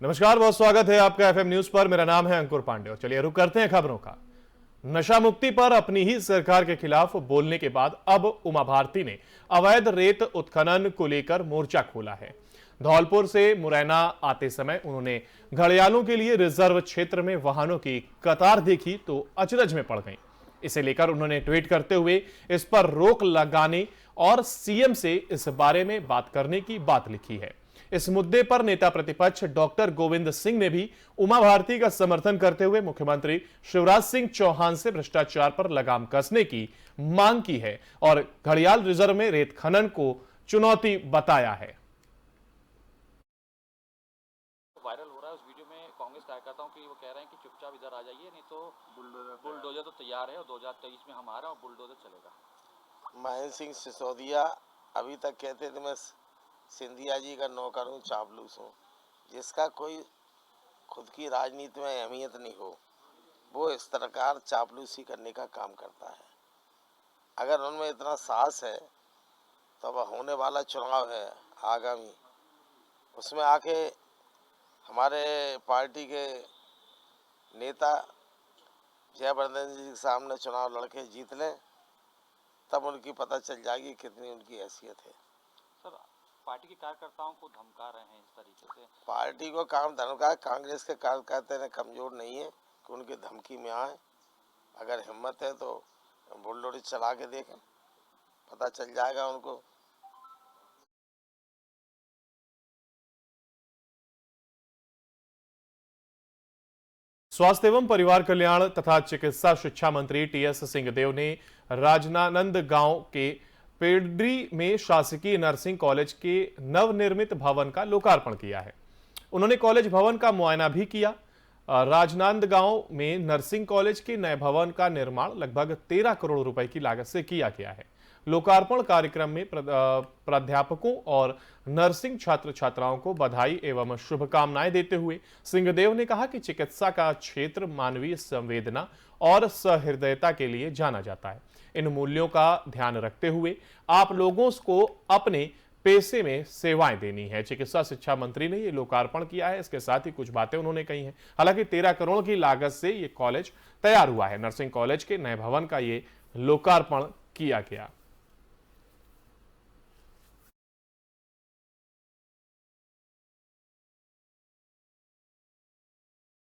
नमस्कार, बहुत स्वागत है आपका एफएम न्यूज पर। मेरा नाम है अंकुर पांडे और चलिए रुक करते हैं खबरों का। नशा मुक्ति पर अपनी ही सरकार के खिलाफ बोलने के बाद अब उमा भारती ने अवैध रेत उत्खनन को लेकर मोर्चा खोला है। धौलपुर से मुरैना आते समय उन्होंने घड़ियालों के लिए रिजर्व क्षेत्र में वाहनों की कतार देखी तो अचरज में पड़ गई। इसे लेकर उन्होंने ट्वीट करते हुए इस पर रोक लगाने और सीएम से इस बारे में बात करने की बात लिखी है। इस मुद्दे पर नेता प्रतिपक्ष डॉक्टर गोविंद सिंह ने भी उमा भारती का समर्थन करते हुए मुख्यमंत्री शिवराज सिंह चौहान से भ्रष्टाचार पर लगाम कसने की मांग की है और घड़ियाल रिजर्व में रेत खनन को चुनौती बताया है। वायरल हो रहा है उस वीडियो में कांग्रेस कार्यकर्ताओं की वो कह रहे हैं कि चुपचाप इधर आ जाइए, नहीं तो बुलडोजर तो तैयार है और 2023 में हम आ रहे हैं और बुलडोजर चलेगा। महेंद्र सिंह सिसोदिया अभी तक कहते थे मैं सिंधिया जी का नौकर हूँ, चापलूस हूँ। जिसका कोई खुद की राजनीति में अहमियत नहीं हो वो इस प्रकार चापलूसी करने का काम करता है। अगर उनमें इतना साहस है तो अब होने वाला चुनाव है आगामी, उसमें आके हमारे पार्टी के नेता जयवर्धन जी के सामने चुनाव लड़के जीत लें, तब उनकी पता चल जाएगी कितनी उनकी हैसियत है। सर, पार्टी के कार्यकर्ताओं को धमका रहे हैं इस तरीके से। पार्टी को काम धमका, कांग्रेस के कार्यकर्ता ने कमजोर नहीं है कि उनकी धमकी में आए। अगर हिम्मत है तो बुलडोजर चला के देखें, पता चल जाएगा उनको। स्वास्थ्य एवं परिवार कल्याण तथा चिकित्सा शिक्षा मंत्री टीएस सिंहदेव ने राजनांदगांव के पेडरी में शासकीय नर्सिंग कॉलेज के नवनिर्मित भवन का लोकार्पण किया है। उन्होंने कॉलेज भवन का मुआयना भी किया। राजनांदगांव में नर्सिंग कॉलेज के नए भवन का निर्माण लगभग 13 करोड़ रुपए की लागत से किया गया है। लोकार्पण कार्यक्रम में प्राध्यापकों और नर्सिंग छात्र छात्राओं को बधाई एवं शुभकामनाएं देते हुए सिंहदेव ने कहा कि चिकित्सा का क्षेत्र मानवीय संवेदना और सहृदयता के लिए जाना जाता है। इन मूल्यों का ध्यान रखते हुए आप लोगों को अपने पेशे में सेवाएं देनी है। चिकित्सा शिक्षा मंत्री ने ये लोकार्पण किया है। इसके साथ ही कुछ बातें उन्होंने कही हैं। हालांकि 13 करोड़ की लागत से ये कॉलेज तैयार हुआ है। नर्सिंग कॉलेज के नए भवन का ये लोकार्पण किया गया।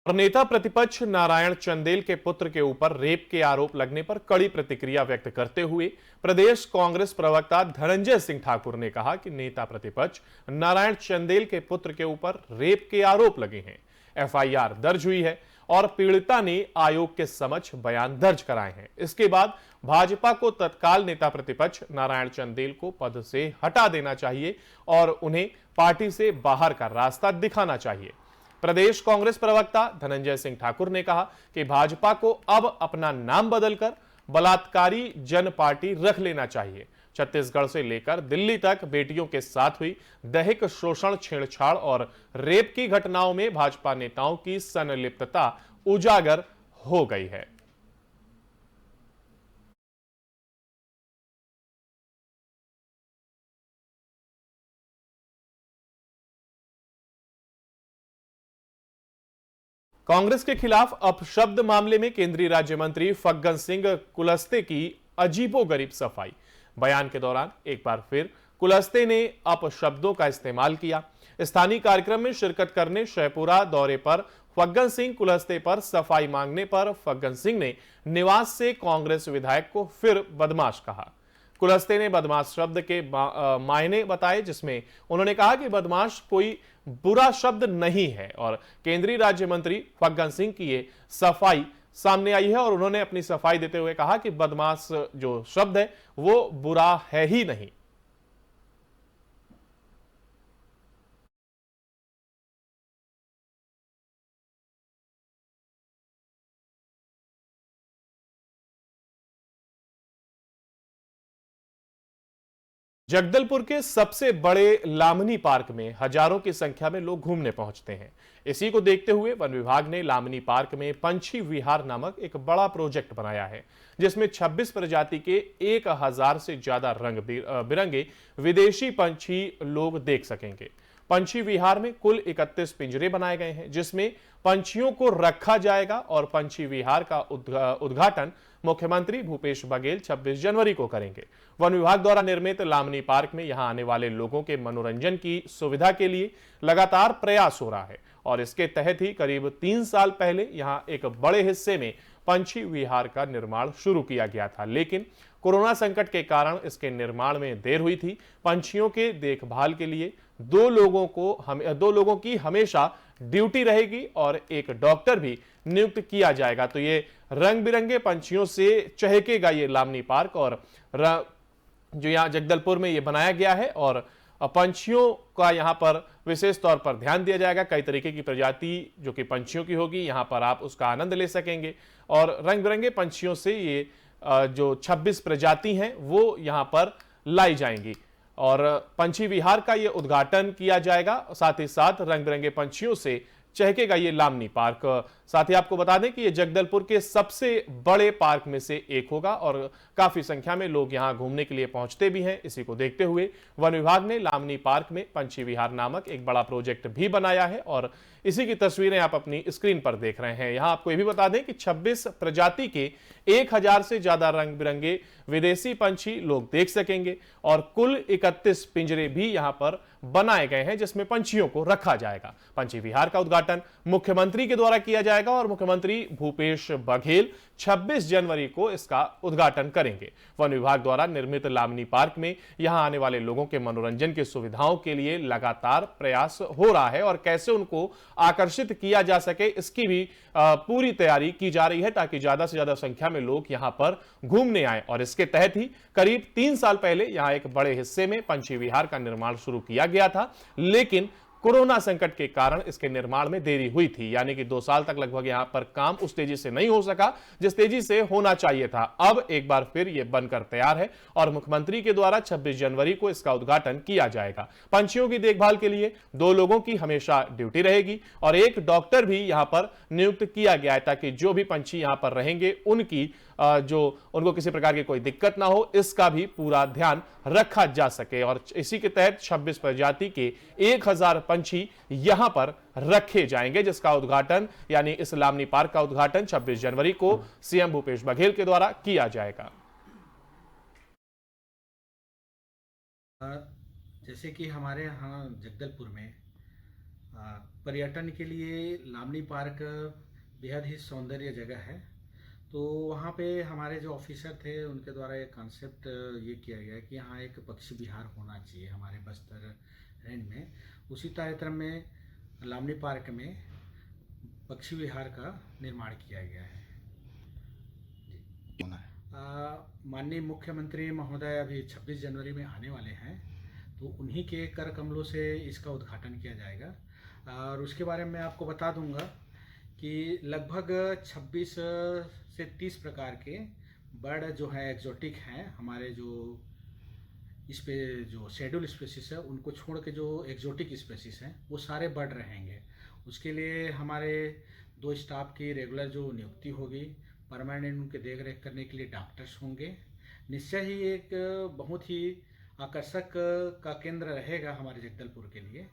और नेता प्रतिपक्ष नारायण चंदेल के पुत्र के ऊपर रेप के आरोप लगने पर कड़ी प्रतिक्रिया व्यक्त करते हुए प्रदेश कांग्रेस प्रवक्ता धनंजय सिंह ठाकुर ने कहा कि नेता प्रतिपक्ष नारायण चंदेल के पुत्र के ऊपर रेप के आरोप लगे हैं। एफआईआर दर्ज हुई है और पीड़िता ने आयोग के समक्ष बयान दर्ज कराए हैं। इसके बाद भाजपा को तत्काल नेता प्रतिपक्ष नारायण चंदेल को पद से हटा देना चाहिए और उन्हें पार्टी से बाहर का रास्ता दिखाना चाहिए। प्रदेश कांग्रेस प्रवक्ता धनंजय सिंह ठाकुर ने कहा कि भाजपा को अब अपना नाम बदलकर बलात्कारी जन पार्टी रख लेना चाहिए। छत्तीसगढ़ से लेकर दिल्ली तक बेटियों के साथ हुई दैहिक शोषण, छेड़छाड़ और रेप की घटनाओं में भाजपा नेताओं की संलिप्तता उजागर हो गई है। कांग्रेस के खिलाफ अपशब्द मामले में केंद्रीय राज्य मंत्री फग्गन सिंह कुलस्ते की अजीबोगरीब सफाई। बयान के दौरान एक बार फिर कुलस्ते ने अपशब्दों का इस्तेमाल किया। स्थानीय कार्यक्रम में शिरकत करने शहपुरा दौरे पर फग्गन सिंह कुलस्ते पर सफाई मांगने पर फग्गन सिंह ने निवास से कांग्रेस विधायक को फिर बदमाश कहा। कुलस्ते ने बदमाश शब्द के मायने बताए, जिसमें उन्होंने कहा कि बदमाश कोई बुरा शब्द नहीं है और केंद्रीय राज्य मंत्री फग्गन सिंह की ये सफाई सामने आई है और उन्होंने अपनी सफाई देते हुए कहा कि बदमाश जो शब्द है वो बुरा है ही नहीं। जगदलपुर के सबसे बड़े लामनी पार्क में हजारों की संख्या में लोग घूमने पहुंचते हैं। इसी को देखते हुए वन विभाग ने लामनी पार्क में पंछी विहार नामक एक बड़ा प्रोजेक्ट बनाया है, जिसमें 26 प्रजाति के 1000 से ज्यादा रंग बिरंगे विदेशी पंछी लोग देख सकेंगे। पंछी विहार में कुल 31 पिंजरे बनाए गए हैं, जिसमें पंछियों को रखा जाएगा और पंछी विहार का उद्घाटन मुख्यमंत्री भूपेश बघेल 26 जनवरी को करेंगे। वन विभाग द्वारा निर्मित लामनी पार्क में यहां आने वाले लोगों के मनोरंजन की सुविधा के लिए लगातार प्रयास हो रहा है और इसके तहत ही करीब 3 साल पहले यहां एक बड़े हिस्से में पंछी विहार का निर्माण शुरू किया गया था, लेकिन कोरोना संकट के कारण इसके निर्माण में देर हुई थी। पंछियों के देखभाल के लिए दो लोगों की हमेशा ड्यूटी रहेगी और एक डॉक्टर भी नियुक्त किया जाएगा। तो ये रंग बिरंगे पंछियों से चहकेगा ये लामनी पार्क, और जो यहाँ जगदलपुर में ये बनाया गया है, और पंछियों का यहाँ पर विशेष तौर पर ध्यान दिया जाएगा। कई तरीके की प्रजाति जो कि पंछियों की होगी, यहाँ पर आप उसका आनंद ले सकेंगे और रंग बिरंगे पंछियों से ये जो 26 प्रजाति हैं वो यहाँ पर लाई जाएंगी और पंछी विहार का ये उद्घाटन किया जाएगा। साथ ही साथ रंग बिरंगे पंछियों से चहकेगा ये लामनी पार्क। साथ ही आपको बता दें कि ये जगदलपुर के सबसे बड़े पार्क में से एक होगा और काफी संख्या में लोग यहां घूमने के लिए पहुंचते भी हैं। इसी को देखते हुए वन विभाग ने लामनी पार्क में पंछी विहार नामक एक बड़ा प्रोजेक्ट भी बनाया है और इसी की तस्वीरें आप अपनी स्क्रीन पर देख रहे हैं। यहां आपको यह भी बता दें कि 26 प्रजाति के 1000 से ज्यादा रंग बिरंगे विदेशी पंछी लोग देख सकेंगे और कुल 31 पिंजरे भी यहां पर बनाए गए हैं जिसमें पंछियों को रखा जाएगा। पंछी विहार का उद्घाटन मुख्यमंत्री के द्वारा किया जाएगा और मुख्यमंत्री भूपेश बघेल 26 जनवरी को इसका उद्घाटन करेंगे। वन विभाग द्वारा निर्मित लामनी पार्क में यहां आने वाले लोगों के मनोरंजन की सुविधाओं के लिए लगातार प्रयास हो रहा है और कैसे उनको आकर्षित किया जा सके इसकी भी पूरी तैयारी की जा रही है ताकि ज्यादा से ज्यादा संख्या में लोग यहां पर घूमने आए। और इसके तहत ही करीब 3 साल पहले यहां एक बड़े हिस्से में पंछी विहार का निर्माण शुरू किया गया था, लेकिन कोरोना संकट के कारण इसके निर्माण में देरी हुई थी, यानी कि 2 साल तक लगभग यहां पर काम उस तेजी से नहीं हो सका जिस तेजी से होना चाहिए था। अब एक बार फिर यह बनकर तैयार है और मुख्यमंत्री के द्वारा 26 जनवरी को इसका उद्घाटन किया जाएगा। पंछियों की देखभाल के लिए 2 लोगों की हमेशा ड्यूटी रहेगी और एक डॉक्टर भी यहां पर नियुक्त किया गया है ताकि जो भी पंछी यहां पर रहेंगे उनको किसी प्रकार की कोई दिक्कत ना हो, इसका भी पूरा ध्यान रखा जा सके। और इसी के तहत 26 प्रजाति के 1000 पंछी यहां पर रखे जाएंगे जिसका उद्घाटन यानी इस लामनी पार्क का उद्घाटन 26 जनवरी को सीएम भूपेश बघेल के द्वारा किया जाएगा। जैसे कि हमारे यहाँ जगदलपुर में पर्यटन के लिए लामनी पार्क बेहद ही सौंदर्य जगह है, तो वहाँ पे हमारे जो ऑफिसर थे उनके द्वारा एक कॉन्सेप्ट ये किया गया कि यहाँ एक पक्षी विहार होना चाहिए हमारे बस्तर रेंज में। उसी कार्यक्रम में लामनी पार्क में पक्षी विहार का निर्माण किया गया है। माननीय मुख्यमंत्री महोदय अभी 26 जनवरी में आने वाले हैं, तो उन्हीं के कर कमलों से इसका उद्घाटन किया जाएगा। और उसके बारे में आपको बता दूंगा कि लगभग 26 से 30 प्रकार के बर्ड जो है एक्जोटिक हैं, हमारे जो इस पे जो शेड्यूल स्पेसीज है उनको छोड़ के जो एक्जोटिक स्पेसीज हैं वो सारे बर्ड रहेंगे। उसके लिए हमारे 2 स्टाफ की रेगुलर जो नियुक्ति होगी, परमानेंट उनके देख रेख करने के लिए डॉक्टर्स होंगे। निश्चय ही एक बहुत ही आकर्षक का केंद्र रहेगा हमारे जगदलपुर के लिए।